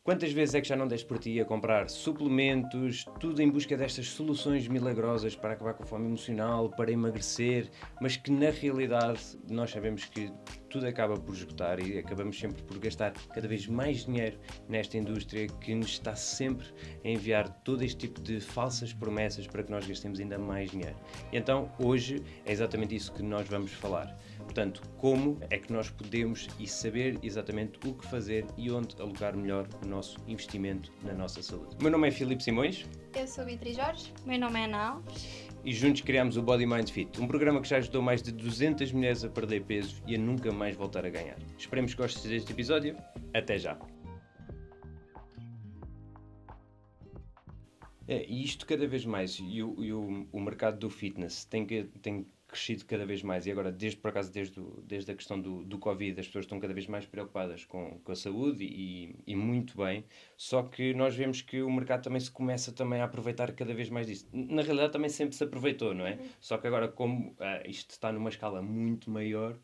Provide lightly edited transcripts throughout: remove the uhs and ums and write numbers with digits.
Quantas vezes é que já não deste por ti a comprar suplementos, tudo em busca destas soluções milagrosas para acabar com a fome emocional, para emagrecer, mas que na realidade nós sabemos que tudo acaba por esgotar e acabamos sempre por gastar cada vez mais dinheiro nesta indústria que nos está sempre a enviar todo este tipo de falsas promessas para que nós gastemos ainda mais dinheiro. E então hoje é exatamente isso que nós vamos falar. Portanto, como é que nós podemos e saber exatamente o que fazer e onde alocar melhor o nosso investimento na nossa saúde. O meu nome é Filipe Simões. Eu sou Beatriz Jorge. Meu nome é Ana Alves. E juntos criamos o Body Mind Fit, um programa que já ajudou mais de 200 mulheres a perder peso e a nunca mais voltar a ganhar. Esperemos que gostes deste episódio. Até já! E isto cada vez mais, o mercado do fitness tem crescido cada vez mais e agora, desde a questão do Covid, as pessoas estão cada vez mais preocupadas com a saúde e muito bem, só que nós vemos que o mercado também se começa também a aproveitar cada vez mais disso. Na realidade também sempre se aproveitou, não é? Só que agora, como isto está numa escala muito maior,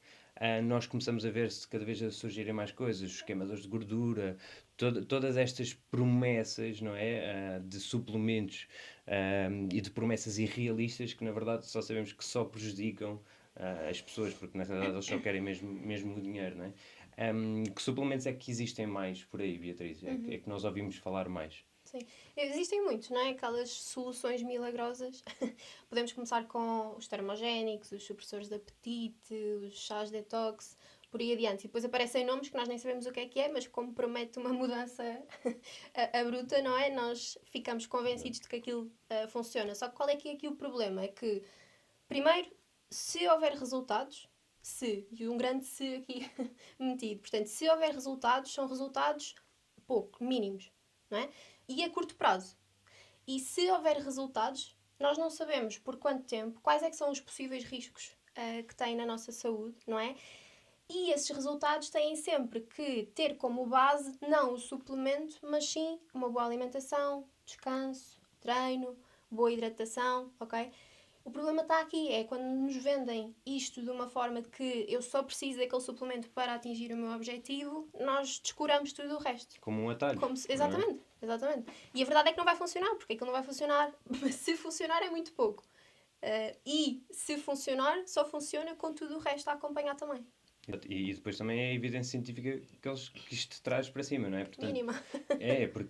nós começamos a ver-se cada vez a surgirem mais coisas, os queimadores de gordura, todas estas promessas, não é? De suplementos e de promessas irrealistas que na verdade só sabemos que só prejudicam as pessoas, porque na realidade eles só querem mesmo o dinheiro, não é? Que suplementos é que existem mais por aí, Beatriz? É que nós ouvimos falar mais? Sim, existem muitos, não é? Aquelas soluções milagrosas. Podemos começar com os termogénicos, os supressores de apetite, os chás detox, por aí adiante. E depois aparecem nomes que nós nem sabemos o que é, mas como promete uma mudança a bruta, não é? Nós ficamos convencidos de que aquilo funciona. Só que qual é que é aqui o problema? É que, primeiro, se houver resultados, e um grande se aqui metido, portanto, se houver resultados, são resultados mínimos, não é? E a curto prazo. E se houver resultados, nós não sabemos por quanto tempo, quais é que são os possíveis riscos que têm na nossa saúde, não é? E esses resultados têm sempre que ter como base não o suplemento, mas sim uma boa alimentação, descanso, treino, boa hidratação, ok? O problema está aqui, é quando nos vendem isto de uma forma de que eu só preciso daquele suplemento para atingir o meu objetivo, nós descuramos tudo o resto. Como um atalho. Exatamente. E a verdade é que não vai funcionar, porque aquilo não vai funcionar. Se funcionar é muito pouco. E se funcionar, só funciona com tudo o resto a acompanhar também. E depois também é a evidência científica que isto traz para cima, não é? Portanto, mínima.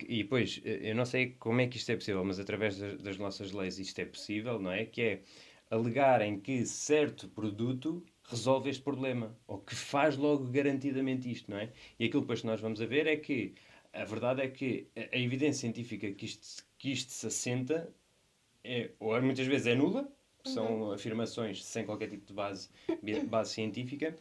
E depois, eu não sei como é que isto é possível, mas através das nossas leis isto é possível, não é? Que é alegarem que certo produto resolve este problema, ou que faz logo garantidamente isto, não é? E aquilo depois que nós vamos a ver é que a verdade é que a evidência científica que isto se assenta ou muitas vezes é nula, são afirmações sem qualquer tipo de base científica.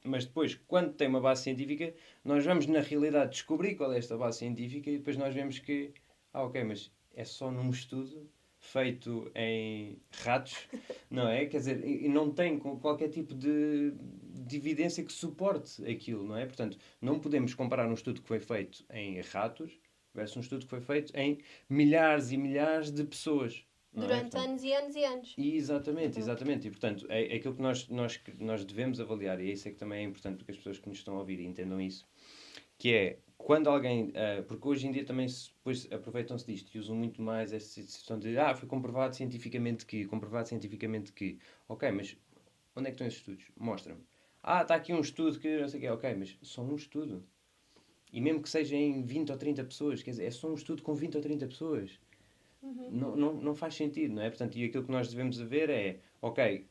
Mas depois, quando tem uma base científica, nós vamos na realidade descobrir qual é esta base científica e depois nós vemos que, ok, mas é só num estudo feito em ratos, não é? Quer dizer, e não tem qualquer tipo de evidência que suporte aquilo, não é? Portanto, não podemos comparar um estudo que foi feito em ratos versus um estudo que foi feito em milhares e milhares de pessoas. Durante anos e anos e anos. Exatamente. E, portanto, é aquilo que nós devemos avaliar, e isso é que também é importante que as pessoas que nos estão a ouvir entendam isso, que é, quando alguém... porque hoje em dia também depois aproveitam-se disto e usam muito mais esta situação de foi comprovado cientificamente que... Ok, mas onde é que estão esses estudos? Mostra-me. Está aqui um estudo que não sei o quê. Ok, mas só um estudo. E mesmo que seja em 20 ou 30 pessoas, quer dizer, é só um estudo com 20 ou 30 pessoas. Não faz sentido, não é? Portanto, e aquilo que nós devemos ver é, ok,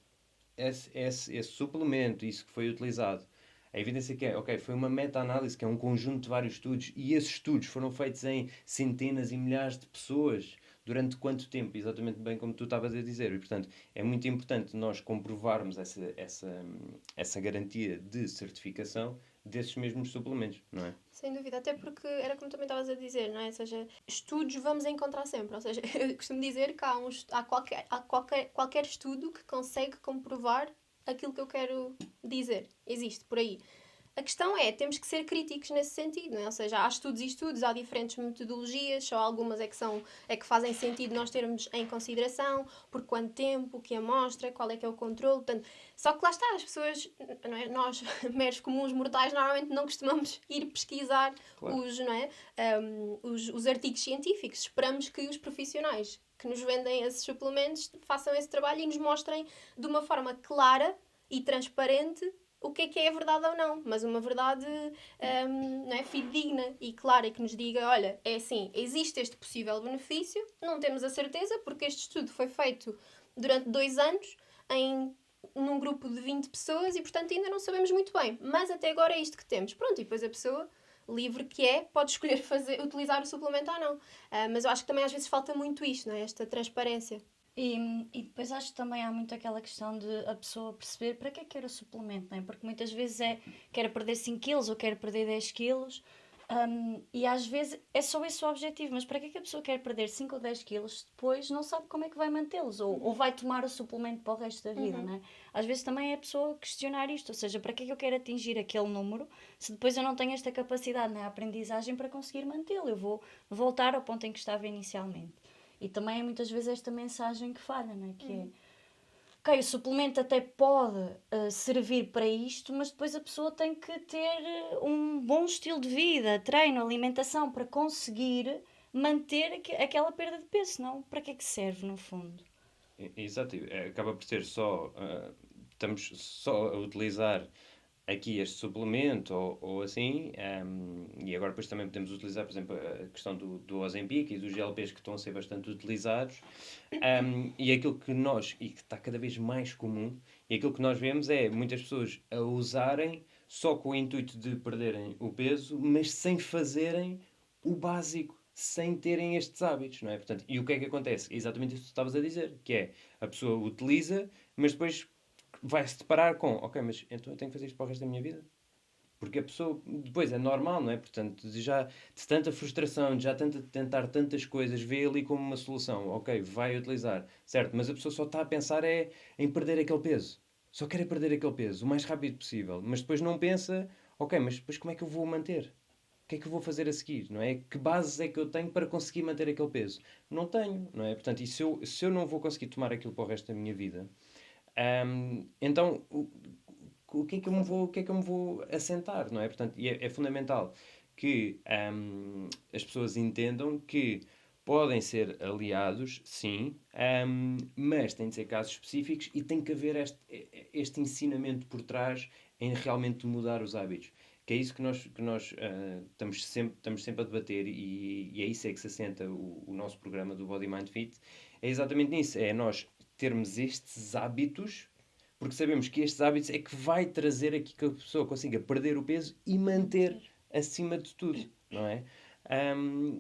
esse suplemento, isso que foi utilizado, a evidência que foi uma meta-análise, que é um conjunto de vários estudos, e esses estudos foram feitos em centenas e milhares de pessoas, durante quanto tempo? Exatamente bem como tu estavas a dizer. E, portanto, é muito importante nós comprovarmos essa garantia de certificação desses mesmos suplementos, não é? Sem dúvida, até porque era como também estavas a dizer, não é? Ou seja, estudos vamos encontrar sempre. Ou seja, eu costumo dizer que há qualquer estudo que consegue comprovar aquilo que eu quero dizer. Existe, por aí. A questão é, temos que ser críticos nesse sentido, não é? Ou seja, há estudos e estudos, há diferentes metodologias, só algumas é que fazem sentido nós termos em consideração, por quanto tempo, que amostra, qual é que é o controle, portanto, só que lá está, as pessoas, não é? Nós, meros comuns mortais, normalmente não costumamos ir pesquisar Claro. não é? Os artigos científicos, esperamos que os profissionais que nos vendem esses suplementos façam esse trabalho e nos mostrem de uma forma clara e transparente o que é verdade ou não, mas uma verdade não é, fidedigna e clara que nos diga, olha, é assim, existe este possível benefício, não temos a certeza porque este estudo foi feito durante 2 anos num grupo de 20 pessoas e portanto ainda não sabemos muito bem, mas até agora é isto que temos. Pronto, e depois a pessoa livre que é, pode escolher utilizar o suplemento ou não. Mas eu acho que também às vezes falta muito isto, não é? Esta transparência. E depois acho que também há muito aquela questão de a pessoa perceber para que é que quer o suplemento, não é? Porque muitas vezes quer perder 5 quilos ou quer perder 10 quilos e às vezes é só esse o objetivo, mas para que é que a pessoa quer perder 5 ou 10 quilos depois não sabe como é que vai mantê-los ou vai tomar o suplemento para o resto da vida, não é? Às vezes também é a pessoa questionar isto, ou seja, para que é que eu quero atingir aquele número se depois eu não tenho esta capacidade na aprendizagem para conseguir mantê-lo, eu vou voltar ao ponto em que estava inicialmente. E também é muitas vezes esta mensagem que falha, não é? Que é, ok, o suplemento até pode servir para isto, mas depois a pessoa tem que ter um bom estilo de vida, treino, alimentação, para conseguir manter aquela perda de peso, senão para que é que serve, no fundo? Exato, acaba por ser só. Estamos só a utilizar aqui este suplemento ou assim, e agora depois também podemos utilizar, por exemplo, a questão do Ozempic e dos GLPs que estão a ser bastante utilizados, e aquilo que nós, e que está cada vez mais comum, e aquilo que nós vemos é muitas pessoas a usarem só com o intuito de perderem o peso, mas sem fazerem o básico, sem terem estes hábitos, não é? Portanto, e o que é que acontece? É exatamente isso que tu estavas a dizer, que é, a pessoa utiliza, mas depois vai-se deparar com, ok, mas então eu tenho que fazer isto para o resto da minha vida? Porque a pessoa, depois é normal, não é? Portanto, já de tanta frustração, de já tentar tantas coisas, vê ali como uma solução, ok, vai utilizar, certo? Mas a pessoa só está a pensar em perder aquele peso. Só quer é perder aquele peso o mais rápido possível. Mas depois não pensa, ok, mas depois como é que eu vou manter? O que é que eu vou fazer a seguir, não é? Que bases é que eu tenho para conseguir manter aquele peso? Não tenho, não é? Portanto, e se eu não vou conseguir tomar aquilo para o resto da minha vida, então, o que é que eu me vou assentar, não é? Portanto, e é fundamental que as pessoas entendam que podem ser aliados, sim, mas têm de ser casos específicos e tem que haver este ensinamento por trás em realmente mudar os hábitos. Que é isso que nós estamos sempre a debater e é isso é que se assenta o nosso programa do Body Mind Fit. É exatamente nisso, é nós termos estes hábitos, porque sabemos que estes hábitos é que vai trazer aqui que a pessoa consiga perder o peso e manter acima de tudo, não é?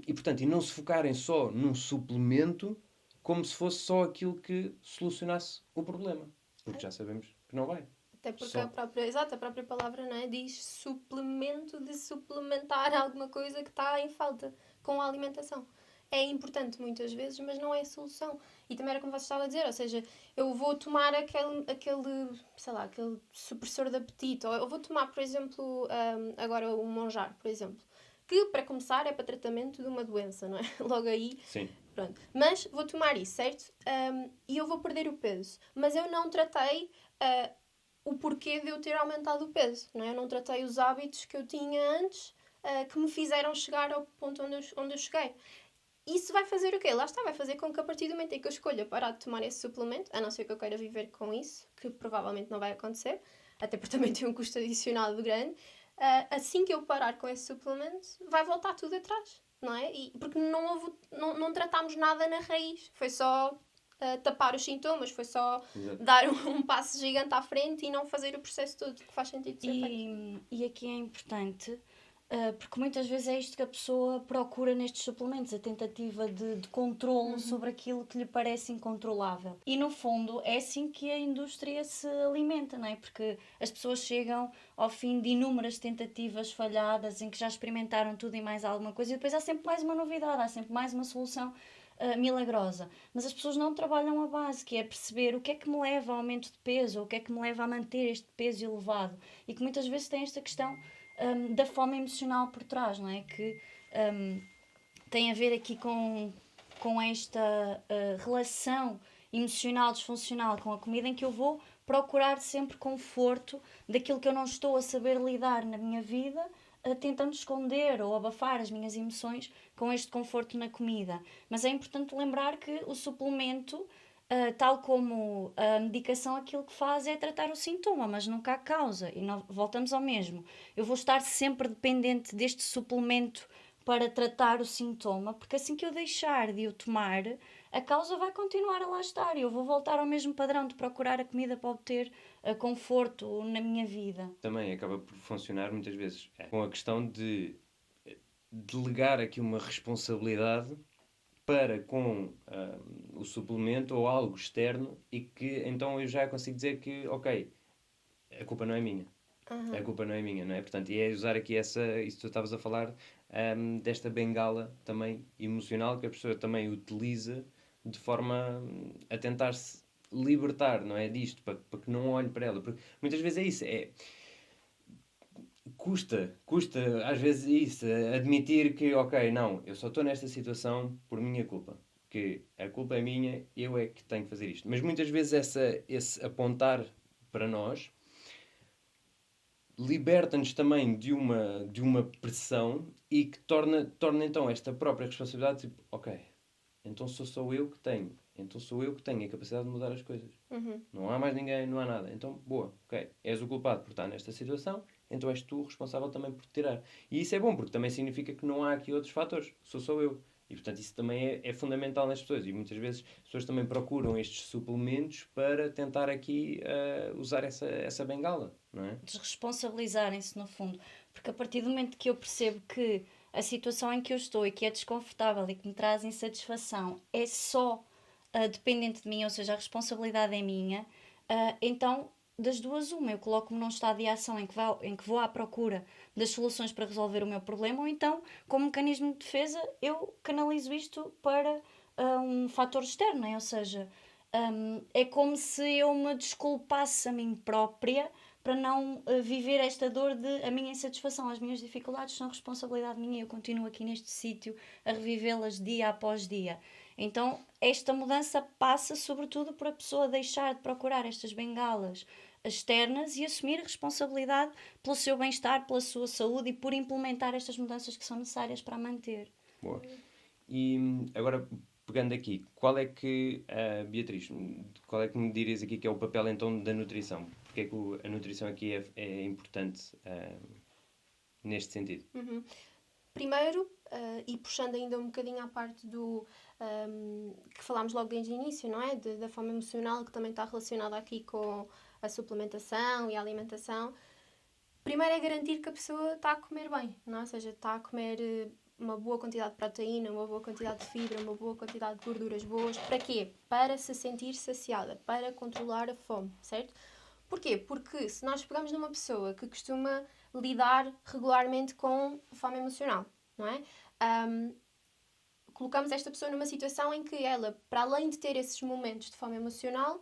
E portanto, e não se focarem só num suplemento como se fosse só aquilo que solucionasse o problema, porque já sabemos que não vai. Até porque Só. a própria palavra, não é? Diz suplemento, de suplementar alguma coisa que está em falta com a alimentação. É importante muitas vezes, mas não é a solução. E também era como você estava a dizer, ou seja, eu vou tomar sei lá, aquele supressor de apetite, ou eu vou tomar, por exemplo, agora o Monjar, por exemplo, que para começar é para tratamento de uma doença, não é? Logo aí, Sim. pronto. Mas vou tomar isso, certo? E eu vou perder o peso. Mas eu não tratei o porquê de eu ter aumentado o peso, não é? Eu não tratei os hábitos que eu tinha antes que me fizeram chegar ao ponto onde eu cheguei. Isso vai fazer o quê? Lá está, vai fazer com que a partir do momento em que eu escolha parar de tomar esse suplemento, a não ser que eu queira viver com isso, que provavelmente não vai acontecer, até porque também tem um custo adicional grande, assim que eu parar com esse suplemento, vai voltar tudo atrás, não é? Porque não tratámos nada na raiz, foi só tapar os sintomas, foi só dar um passo gigante à frente e não fazer o processo todo que faz sentido ser feito. E aqui é importante, porque muitas vezes é isto que a pessoa procura nestes suplementos, a tentativa de controlo sobre aquilo que lhe parece incontrolável. E no fundo é assim que a indústria se alimenta, não é? Porque as pessoas chegam ao fim de inúmeras tentativas falhadas em que já experimentaram tudo e mais alguma coisa e depois há sempre mais uma novidade, há sempre mais uma solução milagrosa. Mas as pessoas não trabalham a base, que é perceber o que é que me leva ao aumento de peso, ou o que é que me leva a manter este peso elevado. E que muitas vezes tem esta questão da fome emocional por trás, não é? Que tem a ver aqui com esta relação emocional disfuncional com a comida, em que eu vou procurar sempre conforto daquilo que eu não estou a saber lidar na minha vida, tentando esconder ou abafar as minhas emoções com este conforto na comida. Mas é importante lembrar que o suplemento, tal como a medicação, aquilo que faz é tratar o sintoma, mas nunca a causa. E voltamos ao mesmo. Eu vou estar sempre dependente deste suplemento para tratar o sintoma, porque assim que eu deixar de o tomar, a causa vai continuar a lá estar e eu vou voltar ao mesmo padrão de procurar a comida para obter conforto na minha vida. Também acaba por funcionar muitas vezes com a questão de delegar aqui uma responsabilidade para com o suplemento ou algo externo, e que então eu já consigo dizer que, ok, a culpa não é minha. A culpa não é minha, não é? Portanto, e é usar aqui isso que tu estavas a falar, desta bengala também emocional, que a pessoa também utiliza de forma a tentar-se libertar, não é? Disto, para que não olhe para ela. Porque muitas vezes é isso, custa às vezes isso, admitir que, ok, não, eu só estou nesta situação por minha culpa. Que a culpa é minha, eu é que tenho que fazer isto. Mas muitas vezes esse apontar para nós liberta-nos também de uma pressão, e que torna então esta própria responsabilidade, tipo, ok, então sou eu que tenho. Então sou eu que tenho a capacidade de mudar as coisas. Não há mais ninguém, não há nada. Então, boa, ok, és o culpado por estar nesta situação, então és tu responsável também por te tirar. E isso é bom, porque também significa que não há aqui outros fatores, sou eu. E, portanto, isso também é fundamental nas pessoas. E muitas vezes as pessoas também procuram estes suplementos para tentar aqui usar essa bengala, não é? Desresponsabilizarem-se, no fundo. Porque a partir do momento que eu percebo que a situação em que eu estou e que é desconfortável e que me traz insatisfação é só dependente de mim, ou seja, a responsabilidade é minha, então, das duas, uma, eu coloco-me num estado de ação em que vou à procura das soluções para resolver o meu problema, ou então, como mecanismo de defesa, eu canalizo isto para um fator externo, ou seja, é como se eu me desculpasse a mim própria para não viver esta dor de a minha insatisfação, as minhas dificuldades são responsabilidade minha e eu continuo aqui neste sítio a revivê-las dia após dia. Então, esta mudança passa sobretudo por a pessoa deixar de procurar estas bengalas externas e assumir a responsabilidade pelo seu bem-estar, pela sua saúde e por implementar estas mudanças que são necessárias para a manter. Boa. E agora, pegando aqui, qual é que, Beatriz, qual é que me dirias aqui que é o papel então da nutrição? Porque é que a nutrição aqui é importante neste sentido? Primeiro, e puxando ainda um bocadinho à parte do que falámos logo desde o início, não é? Da fome emocional, que também está relacionada aqui com a suplementação e a alimentação. Primeiro é garantir que a pessoa está a comer bem, não é? Ou seja, está a comer uma boa quantidade de proteína, uma boa quantidade de fibra, uma boa quantidade de gorduras boas. Para quê? Para se sentir saciada, para controlar a fome, certo? Porquê? Porque se nós pegamos numa pessoa que costuma lidar regularmente com fome emocional, não é? Colocamos esta pessoa numa situação em que ela, para além de ter esses momentos de fome emocional,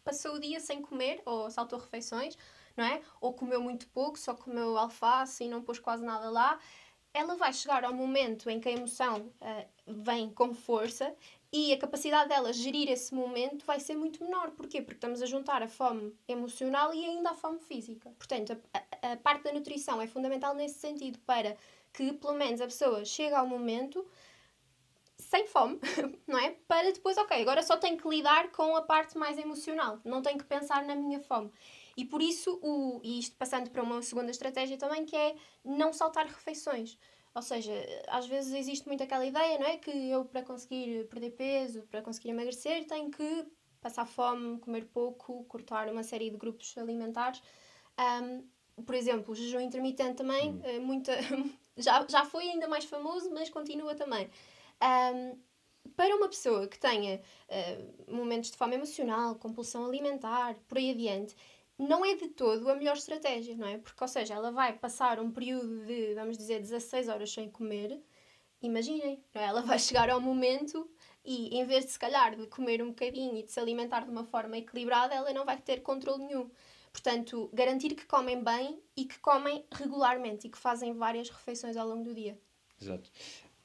passou o dia sem comer, ou saltou refeições, não é? Ou comeu muito pouco, só comeu alface e não pôs quase nada lá. Ela vai chegar ao momento em que a emoção vem com força e a capacidade dela gerir esse momento vai ser muito menor. Porquê? Porque estamos a juntar a fome emocional e ainda a fome física. Portanto, a parte da nutrição é fundamental nesse sentido, para que, pelo menos, a pessoa chegue ao momento sem fome, não é? Para depois, ok, agora só tenho que lidar com a parte mais emocional. Não tenho que pensar na minha fome. E por isso, e isto passando para uma segunda estratégia também, que é não saltar refeições. Ou seja, às vezes existe muito aquela ideia, não é? Que eu, para conseguir perder peso, para conseguir emagrecer, tenho que passar fome, comer pouco, cortar uma série de grupos alimentares. Por exemplo, o jejum intermitente também, já foi ainda mais famoso, mas continua também. Para uma pessoa que tenha momentos de fome emocional, compulsão alimentar, por aí adiante, não é de todo a melhor estratégia, não é? Porque, ou seja, ela vai passar um período de, vamos dizer, 16 horas sem comer imaginem, não é? Ela vai chegar ao momento e, em vez de, se calhar, de comer um bocadinho e de se alimentar de uma forma equilibrada, ela não vai ter controle nenhum. Portanto, garantir que comem bem e que comem regularmente e que fazem várias refeições ao longo do dia. Exato.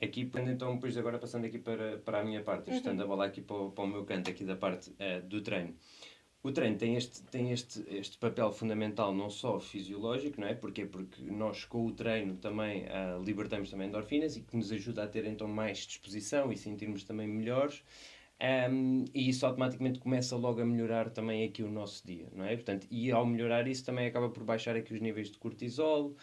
Aqui, então, depois agora passando aqui para a minha parte, estando a bola aqui para o meu canto, aqui da parte do treino. O treino tem este papel fundamental, não só fisiológico, não é? Porquê? Porque nós, com o treino, também libertamos também endorfinas e que nos ajuda a ter, então, mais disposição e sentirmos também melhores. E isso automaticamente começa logo a melhorar também aqui o nosso dia, não é? Portanto, e ao melhorar isso também acaba por baixar aqui os níveis de cortisol,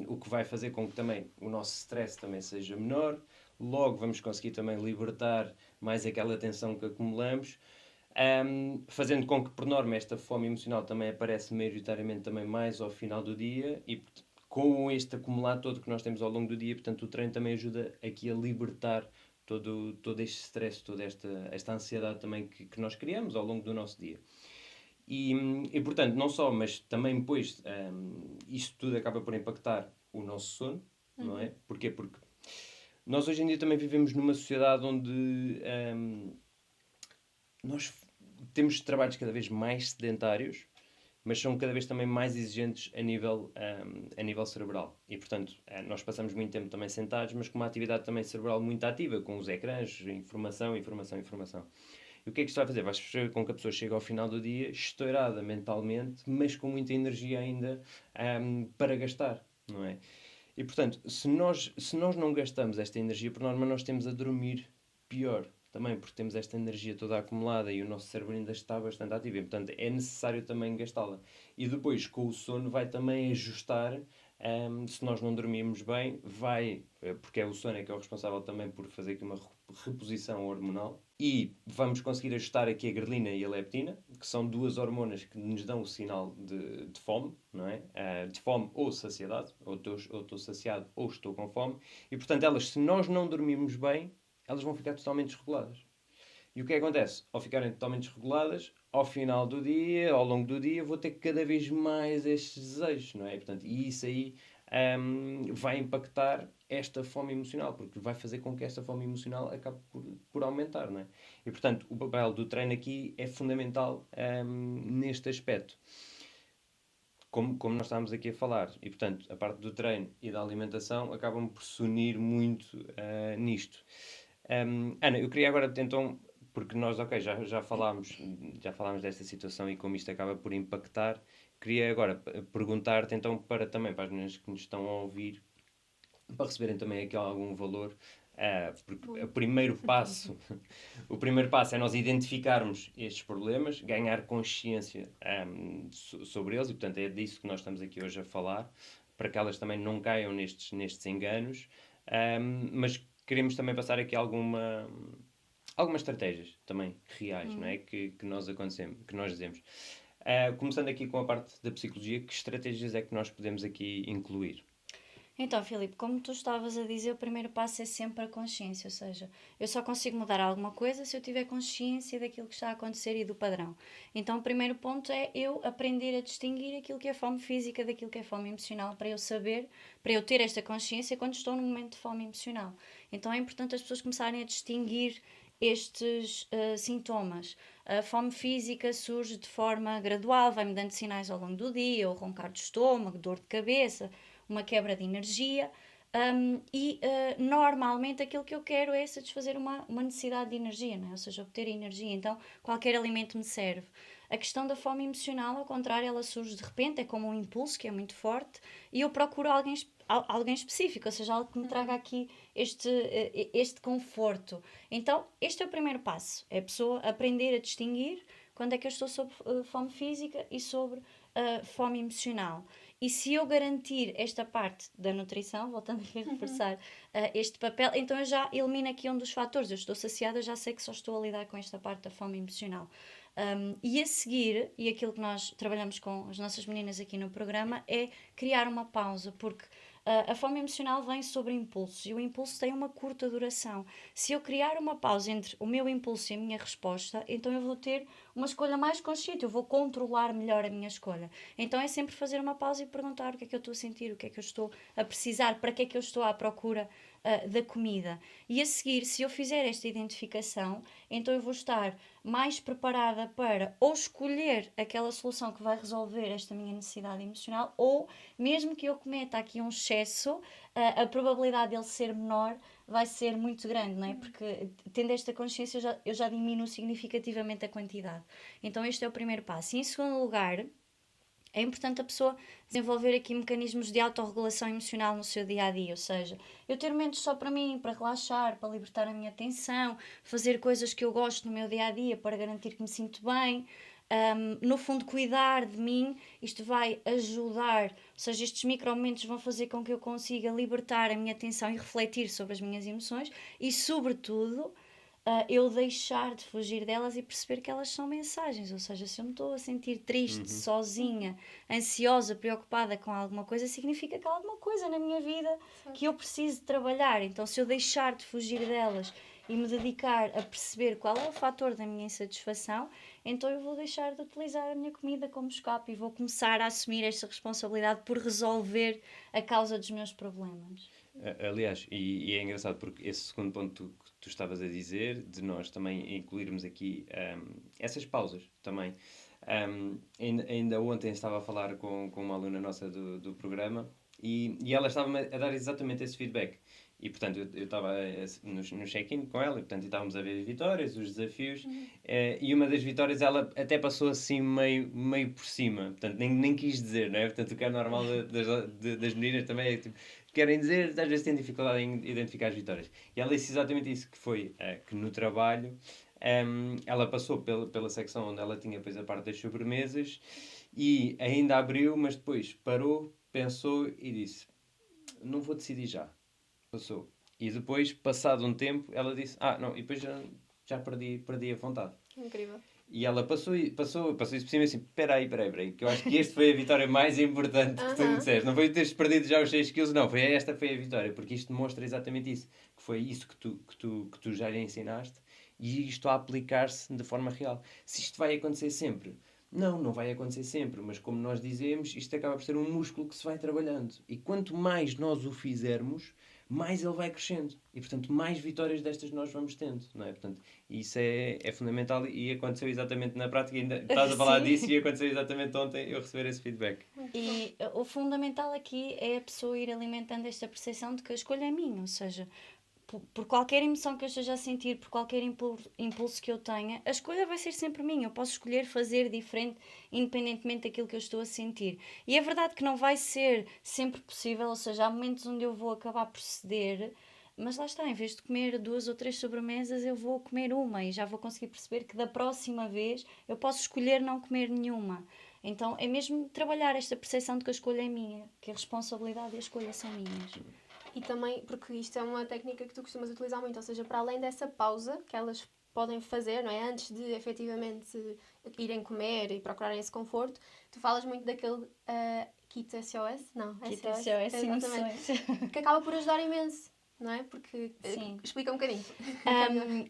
o que vai fazer com que também o nosso stress também seja menor. Logo vamos conseguir também libertar mais aquela tensão que acumulamos. Fazendo com que, por norma, esta fome emocional também aparece maioritariamente também mais ao final do dia e com este acumulado todo que nós temos ao longo do dia, portanto, o treino também ajuda aqui a libertar todo este stress, toda esta ansiedade também que nós criamos ao longo do nosso dia. E portanto, não só, mas também depois, isto tudo acaba por impactar o nosso sono, não é? Porquê? Porque nós hoje em dia também vivemos numa sociedade onde nós temos trabalhos cada vez mais sedentários, mas são cada vez também mais exigentes a nível cerebral. E, portanto, nós passamos muito tempo também sentados, mas com uma atividade também cerebral muito ativa, com os ecrãs, informação. E o que é que isto vai fazer? Vai fazer com que a pessoa chegue ao final do dia estourada mentalmente, mas com muita energia ainda para gastar, não é? E, portanto, se nós não gastamos esta energia, por norma, nós temos a dormir pior. Também porque temos esta energia toda acumulada e o nosso cérebro ainda está bastante ativo. E, portanto, é necessário também gastá-la. E depois, com o sono, vai também ajustar. Se nós não dormirmos bem, porque é o sono que é o responsável também por fazer aqui uma reposição hormonal. E vamos conseguir ajustar aqui a grelina e a leptina, que são duas hormonas que nos dão o sinal de fome, não é? De fome ou saciedade. Ou estou saciado ou estou com fome. E, portanto, elas, se nós não dormirmos bem, elas vão ficar totalmente desreguladas. E o que acontece? Ao ficarem totalmente desreguladas, ao final do dia, ao longo do dia, vou ter cada vez mais estes desejos, não é? Portanto, e isso aí vai impactar esta fome emocional, porque vai fazer com que esta fome emocional acabe por aumentar, não é? E, portanto, o papel do treino aqui é fundamental neste aspecto. Como nós estávamos aqui a falar, e portanto, a parte do treino e da alimentação acabam por se unir muito nisto. Ana, eu queria agora, então, porque nós, já falámos desta situação e como isto acaba por impactar, queria agora perguntar-te, então, também para as meninas que nos estão a ouvir, para receberem também aqui algum valor, porque o primeiro passo é nós identificarmos estes problemas, ganhar consciência sobre eles, e portanto é disso que nós estamos aqui hoje a falar, para que elas também não caiam nestes enganos, mas queremos também passar aqui algumas estratégias também reais, não é? que nós dizemos. Começando aqui com a parte da psicologia, que estratégias é que nós podemos aqui incluir? Então, Filipe, como tu estavas a dizer, o primeiro passo é sempre a consciência, ou seja, eu só consigo mudar alguma coisa se eu tiver consciência daquilo que está a acontecer e do padrão. Então, o primeiro ponto é eu aprender a distinguir aquilo que é fome física daquilo que é fome emocional, para eu ter esta consciência quando estou num momento de fome emocional. Então, é importante as pessoas começarem a distinguir estes sintomas. A fome física surge de forma gradual, vai-me dando sinais ao longo do dia, ou roncar de estômago, dor de cabeça, uma quebra de energia, normalmente aquilo que eu quero é satisfazer uma necessidade de energia, não é? Ou seja, obter energia. Então, qualquer alimento me serve. A questão da fome emocional, ao contrário, ela surge de repente, é como um impulso que é muito forte, e eu procuro alguém específico, ou seja, algo que me traga aqui este conforto. Então, este é o primeiro passo, é a pessoa aprender a distinguir quando é que eu estou sob fome física e sobre fome emocional. E se eu garantir esta parte da nutrição, voltando aqui a reforçar este papel, então eu já elimino aqui um dos fatores. Eu estou saciada, já sei que só estou a lidar com esta parte da fome emocional. E a seguir, e aquilo que nós trabalhamos com as nossas meninas aqui no programa, é criar uma pausa, porque a fome emocional vem sobre impulsos e o impulso tem uma curta duração. Se eu criar uma pausa entre o meu impulso e a minha resposta, então eu vou ter uma escolha mais consciente, eu vou controlar melhor a minha escolha. Então é sempre fazer uma pausa e perguntar o que é que eu estou a sentir, o que é que eu estou a precisar, para que é que eu estou à procura da comida. E a seguir, se eu fizer esta identificação, então eu vou estar mais preparada para ou escolher aquela solução que vai resolver esta minha necessidade emocional, ou mesmo que eu cometa aqui um excesso, a probabilidade dele ser menor vai ser muito grande, não é? Porque tendo esta consciência eu já diminuo significativamente a quantidade. Então este é o primeiro passo. E em segundo lugar, é importante a pessoa desenvolver aqui mecanismos de autorregulação emocional no seu dia-a-dia, ou seja, eu ter momentos só para mim, para relaxar, para libertar a minha atenção, fazer coisas que eu gosto no meu dia-a-dia para garantir que me sinto bem, no fundo cuidar de mim. Isto vai ajudar, ou seja, estes micromomentos vão fazer com que eu consiga libertar a minha atenção e refletir sobre as minhas emoções e, sobretudo, eu deixar de fugir delas e perceber que elas são mensagens. Ou seja, se eu me estou a sentir triste, sozinha, ansiosa, preocupada com alguma coisa, significa que há alguma coisa na minha vida que eu preciso de trabalhar. Então, se eu deixar de fugir delas e me dedicar a perceber qual é o fator da minha insatisfação, então eu vou deixar de utilizar a minha comida como escape e vou começar a assumir esta responsabilidade por resolver a causa dos meus problemas. Aliás, e é engraçado porque esse segundo ponto que tu estavas a dizer, de nós também incluirmos aqui essas pausas também. Ainda ontem estava a falar com uma aluna nossa do programa e ela estava-me a dar exatamente esse feedback. E, portanto, eu estava no check-in com ela e, portanto, estávamos a ver as vitórias, os desafios, e uma das vitórias ela até passou assim meio por cima, portanto, nem quis dizer, não é? Portanto, o que é normal das meninas também é tipo, querem dizer, às vezes têm dificuldade em identificar as vitórias. E ela disse exatamente isso, que foi que no trabalho ela passou pela secção onde ela tinha depois a parte das sobremesas e ainda abriu, mas depois parou, pensou e disse, não vou decidir já. Passou. E depois, passado um tempo, ela disse, não, e depois já perdi a vontade. Incrível. E ela passou isso por cima e assim, espera aí, que eu acho que esta foi a vitória mais importante que tu me disseste. Não foi teres perdido já os 6 quilos, não, esta foi a vitória, porque isto demonstra exatamente isso, que foi isso que tu já lhe ensinaste e isto a aplicar-se de forma real. Se isto vai acontecer sempre, não vai acontecer sempre, mas como nós dizemos, isto acaba por ser um músculo que se vai trabalhando. E quanto mais nós o fizermos, mais ele vai crescendo. E, portanto, mais vitórias destas nós vamos tendo, não é? Portanto, isso é fundamental e aconteceu exatamente na prática. Ainda estás a falar disso e aconteceu exatamente ontem eu receber esse feedback. E o fundamental aqui é a pessoa ir alimentando esta percepção de que a escolha é minha, ou seja, por qualquer emoção que eu esteja a sentir, por qualquer impulso que eu tenha, a escolha vai ser sempre minha. Eu posso escolher fazer diferente, independentemente daquilo que eu estou a sentir. E é verdade que não vai ser sempre possível, ou seja, há momentos onde eu vou acabar por ceder, mas lá está, em vez de comer 2 ou 3 sobremesas, eu vou comer uma e já vou conseguir perceber que da próxima vez eu posso escolher não comer nenhuma. Então é mesmo trabalhar esta percepção de que a escolha é minha, que a responsabilidade e a escolha são minhas. E também, porque isto é uma técnica que tu costumas utilizar muito, ou seja, para além dessa pausa que elas podem fazer, não é? Antes de efetivamente irem comer e procurarem esse conforto, tu falas muito daquele Kit SOS? Não, Kit SOS, exatamente. Que acaba por ajudar imenso, não é? Porque, explica um bocadinho.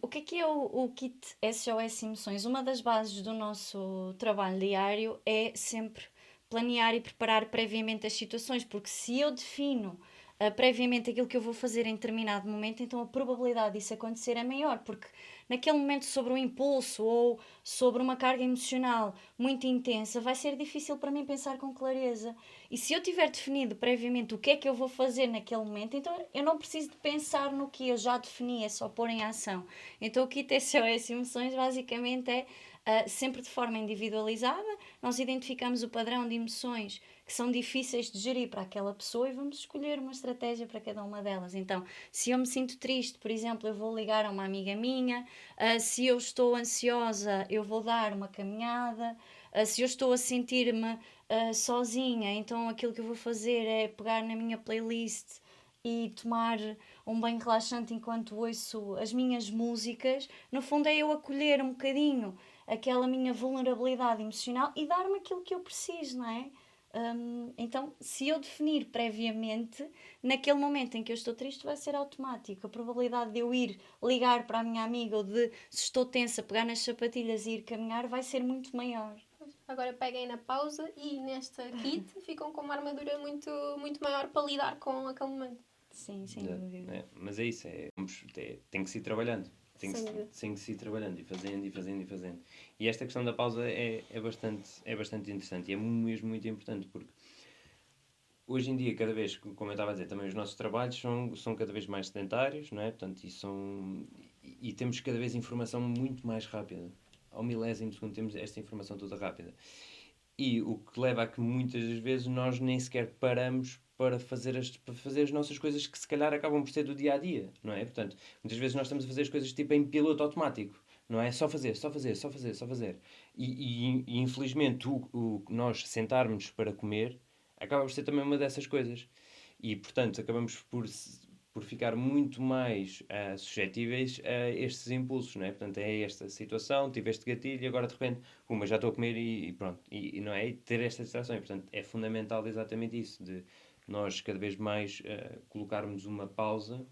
O que é o Kit SOS Emoções? Uma das bases do nosso trabalho diário é sempre planear e preparar previamente as situações, porque se eu defino previamente aquilo que eu vou fazer em determinado momento, então a probabilidade disso acontecer é maior, porque naquele momento sobre um impulso ou sobre uma carga emocional muito intensa, vai ser difícil para mim pensar com clareza. E se eu tiver definido previamente o que é que eu vou fazer naquele momento, então eu não preciso de pensar no que eu já defini, é só pôr em ação. Então o Kit SOS Emoções basicamente é sempre de forma individualizada, nós identificamos o padrão de emoções que são difíceis de gerir para aquela pessoa e vamos escolher uma estratégia para cada uma delas. Então, se eu me sinto triste, por exemplo, eu vou ligar a uma amiga minha, se eu estou ansiosa, eu vou dar uma caminhada, se eu estou a sentir-me sozinha, então aquilo que eu vou fazer é pegar na minha playlist e tomar um banho relaxante enquanto ouço as minhas músicas. No fundo é eu acolher um bocadinho aquela minha vulnerabilidade emocional e dar-me aquilo que eu preciso, não é? Então, se eu definir previamente, naquele momento em que eu estou triste, vai ser automático. A probabilidade de eu ir ligar para a minha amiga ou de, se estou tensa, pegar nas sapatilhas e ir caminhar, vai ser muito maior. Agora peguem na pausa e nesta kit ficam com uma armadura muito, muito maior para lidar com aquele momento. Sim, sem Exato, dúvida. né? Mas é isso, tem que se ir trabalhando. Sem dúvida. Tem que se ir trabalhando e fazendo e fazendo e fazendo. E esta questão da pausa é bastante interessante e é mesmo muito importante porque hoje em dia, cada vez, como eu estava a dizer, também os nossos trabalhos são cada vez mais sedentários, não é? Portanto, e temos cada vez informação muito mais rápida. Ao milésimo de segundo temos esta informação toda rápida. E o que leva a que muitas das vezes nós nem sequer paramos para fazer as nossas coisas que se calhar acabam por ser do dia a dia, não é? Portanto, muitas vezes nós estamos a fazer as coisas tipo em piloto automático, não é? Só fazer, só fazer, só fazer, só fazer. E infelizmente nós sentarmos para comer acaba por ser também uma dessas coisas. E portanto acabamos por ficar muito mais suscetíveis a estes impulsos, não é? Portanto, é esta situação, tive este gatilho e agora de repente, mas já estou a comer e pronto. E não é? E ter esta distração. E, portanto, é fundamental exatamente isso, de nós cada vez mais colocarmos uma pausa,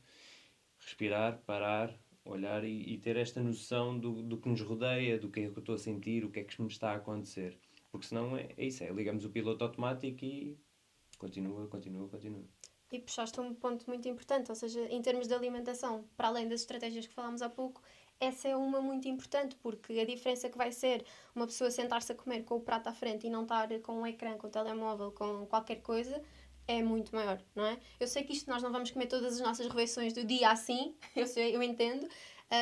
respirar, parar, olhar e ter esta noção do que nos rodeia, do que é que eu estou a sentir, o que é que me está a acontecer. Porque senão é isso, ligamos o piloto automático e continua, continua, continua. E puxaste um ponto muito importante, ou seja, em termos de alimentação, para além das estratégias que falámos há pouco, essa é uma muito importante, porque a diferença que vai ser uma pessoa sentar-se a comer com o prato à frente e não estar com um ecrã, com o telemóvel, com qualquer coisa, é muito maior, não é? Eu sei que isto nós não vamos comer todas as nossas refeições do dia assim, eu entendo,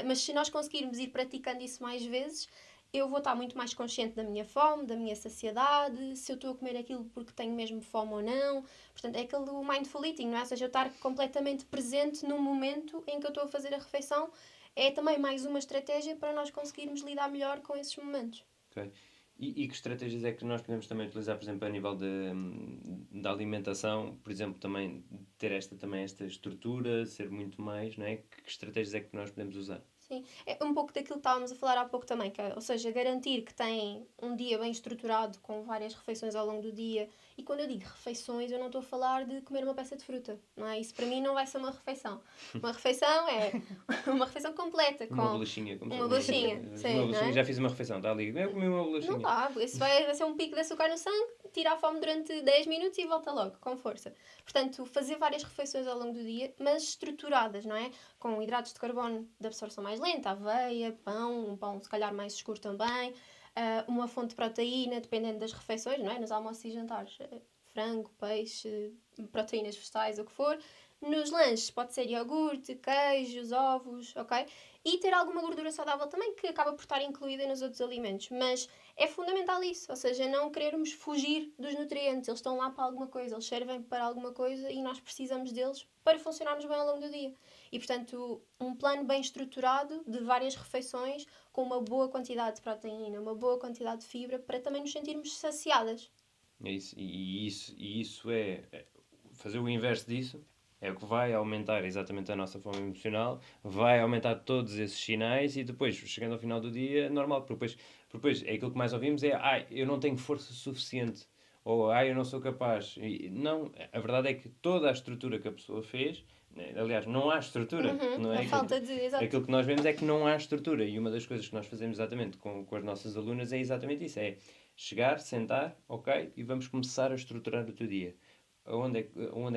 mas se nós conseguirmos ir praticando isso mais vezes, eu vou estar muito mais consciente da minha fome, da minha saciedade, se eu estou a comer aquilo porque tenho mesmo fome ou não. Portanto, é aquele mindful eating, não é? Ou seja, eu estar completamente presente no momento em que eu estou a fazer a refeição é também mais uma estratégia para nós conseguirmos lidar melhor com esses momentos. Ok. E que estratégias é que nós podemos também utilizar, por exemplo, a nível de alimentação? Por exemplo, também ter esta estrutura, ser muito mais, não é? Que estratégias é que nós podemos usar? Sim, é um pouco daquilo que estávamos a falar há pouco também, ou seja, garantir que tem um dia bem estruturado, com várias refeições ao longo do dia. E quando eu digo refeições, eu não estou a falar de comer uma peça de fruta, não é? Isso para mim não vai ser uma refeição. Uma refeição é uma refeição completa, com Uma bolachinha, como uma se bolachinha, uma sim, não bolachinha, é? já fiz uma refeição, está ali, eu comi uma Não bolachinha. dá, isso vai ser um pico de açúcar no sangue, tira a fome durante 10 minutos e volta logo, com força. Portanto, fazer várias refeições ao longo do dia, mas estruturadas, não é? Com hidratos de carbono de absorção mais lenta, aveia, pão, um pão se calhar mais escuro também, uma fonte de proteína, dependendo das refeições, não é? Nos almoços e jantares, frango, peixe, proteínas vegetais, o que for. Nos lanches pode ser iogurte, queijos, ovos, ok? E ter alguma gordura saudável também, que acaba por estar incluída nos outros alimentos. Mas é fundamental isso, ou seja, não querermos fugir dos nutrientes. Eles estão lá para alguma coisa, eles servem para alguma coisa e nós precisamos deles para funcionarmos bem ao longo do dia. E, portanto, um plano bem estruturado de várias refeições com uma boa quantidade de proteína, uma boa quantidade de fibra, para também nos sentirmos saciadas. É isso, e isso fazer o inverso disso. É o que vai aumentar exatamente a nossa fome emocional, vai aumentar todos esses sinais e depois, chegando ao final do dia, é normal, porque depois é aquilo que mais ouvimos é eu não tenho força suficiente, ou eu não sou capaz. E, não, a verdade é que toda a estrutura que a pessoa fez, né, aliás, não há estrutura, não é? A falta de... Exato. Aquilo que nós vemos é que não há estrutura e uma das coisas que nós fazemos exatamente com as nossas alunas é exatamente isso, é chegar, sentar, ok, e vamos começar a estruturar o teu dia. Onde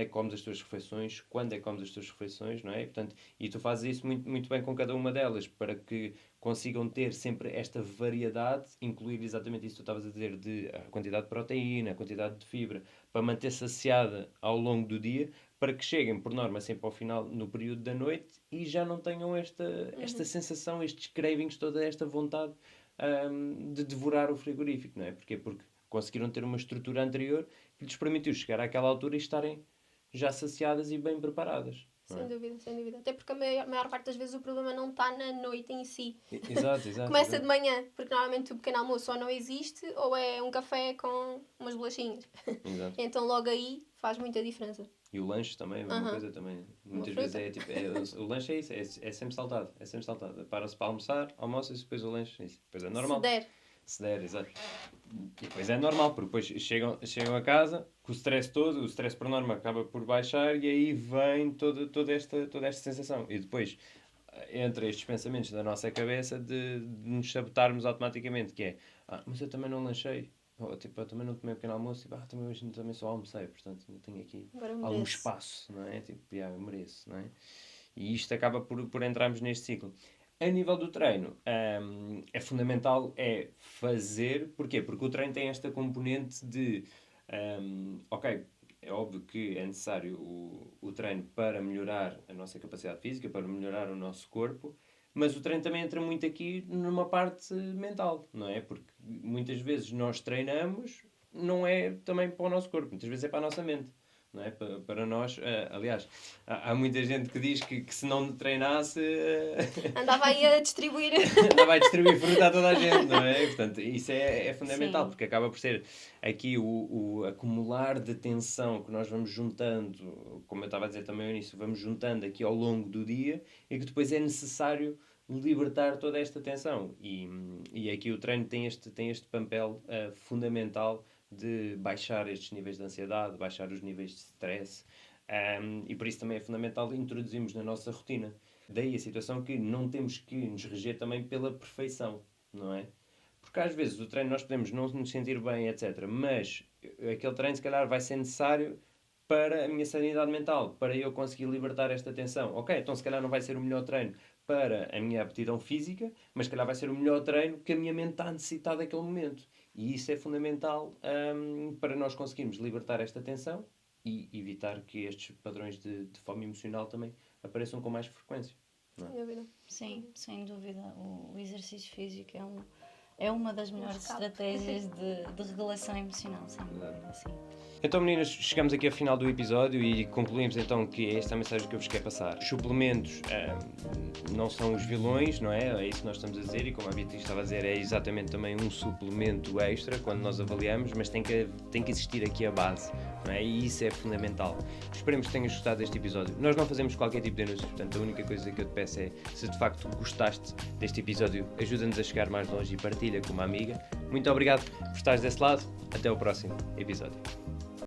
é que comes as tuas refeições, quando é que comes as tuas refeições, não é? Portanto, e tu fazes isso muito, muito bem com cada uma delas, para que consigam ter sempre esta variedade, incluir exatamente isso que tu estavas a dizer, de a quantidade de proteína, a quantidade de fibra, para manter saciada ao longo do dia, para que cheguem, por norma, sempre ao final, no período da noite, e já não tenham esta sensação, estes cravings, toda esta vontade de devorar o frigorífico, não é? Porquê? Porque conseguiram ter uma estrutura anterior que lhes permitiu chegar àquela altura e estarem já saciadas e bem preparadas. Sem dúvida, sem dúvida. Até porque a maior parte das vezes o problema não está na noite em si. Exato, exato. Começa de manhã, porque normalmente o pequeno almoço ou não existe ou é um café com umas bolachinhas. Exato. Então logo aí faz muita diferença. E o lanche também, a mesma coisa também. Muitas vezes o lanche é isso, é sempre saltado. É sempre saltado. Para-se para almoçar, almoça e depois o lanche. Isso. Depois é normal. Se der, exato. E depois é normal, porque depois chegam a casa com o stress todo, o stress por norma acaba por baixar e aí vem toda esta sensação. E depois entra estes pensamentos da nossa cabeça de nos sabotarmos automaticamente, que é, mas eu também não lanchei. Ou, tipo, eu também não tomei um pequeno almoço, tipo, também hoje também só almocei, portanto ainda tenho aqui Agora eu algum mereço. espaço, não é? Tipo, eu mereço, não é? E isto acaba por entrarmos neste ciclo. A nível do treino, é fundamental fazer, porquê? Porque o treino tem esta componente de, ok, é óbvio que é necessário o treino para melhorar a nossa capacidade física, para melhorar o nosso corpo, mas o treino também entra muito aqui numa parte mental, não é? Porque muitas vezes nós treinamos, não é também para o nosso corpo, muitas vezes é para a nossa mente. Não é? Para nós, aliás, há muita gente que diz que se não treinasse Andava aí a distribuir. andava a distribuir fruta a toda a gente, não é? Portanto, isso é fundamental, Sim. porque acaba por ser aqui o acumular de tensão que nós vamos juntando, como eu estava a dizer também ao início, vamos juntando aqui ao longo do dia e que depois é necessário libertar toda esta tensão. E aqui o treino tem este papel fundamental de baixar estes níveis de ansiedade, baixar os níveis de stress, e por isso também é fundamental introduzirmos na nossa rotina. Daí a situação que não temos que nos reger também pela perfeição, não é? Porque às vezes o treino nós podemos não nos sentir bem, etc. Mas aquele treino se calhar vai ser necessário para a minha sanidade mental, para eu conseguir libertar esta tensão. Ok, então se calhar não vai ser o melhor treino para a minha aptidão física, mas se calhar vai ser o melhor treino que a minha mente está a necessitar daquele momento. E isso é fundamental para nós conseguirmos libertar esta tensão e evitar que estes padrões de fome emocional também apareçam com mais frequência. Não é? Sem dúvida. Sim, sem dúvida. O exercício físico é uma das melhores escape. estratégias de regulação emocional, sem dúvida, sim. Então, meninas, chegamos aqui ao final do episódio e concluímos então que esta é a mensagem que eu vos quero passar. Os suplementos não são os vilões, não é? É isso que nós estamos a dizer, e como a Beatriz estava a dizer, é exatamente também um suplemento extra quando nós avaliamos, mas tem que existir aqui a base, não é? E isso é fundamental. Esperemos que tenhas gostado deste episódio. Nós não fazemos qualquer tipo de anúncios, portanto a única coisa que eu te peço é, se de facto gostaste deste episódio, ajuda-nos a chegar mais longe e partilha com uma amiga. Muito obrigado por estares desse lado. Até o próximo episódio.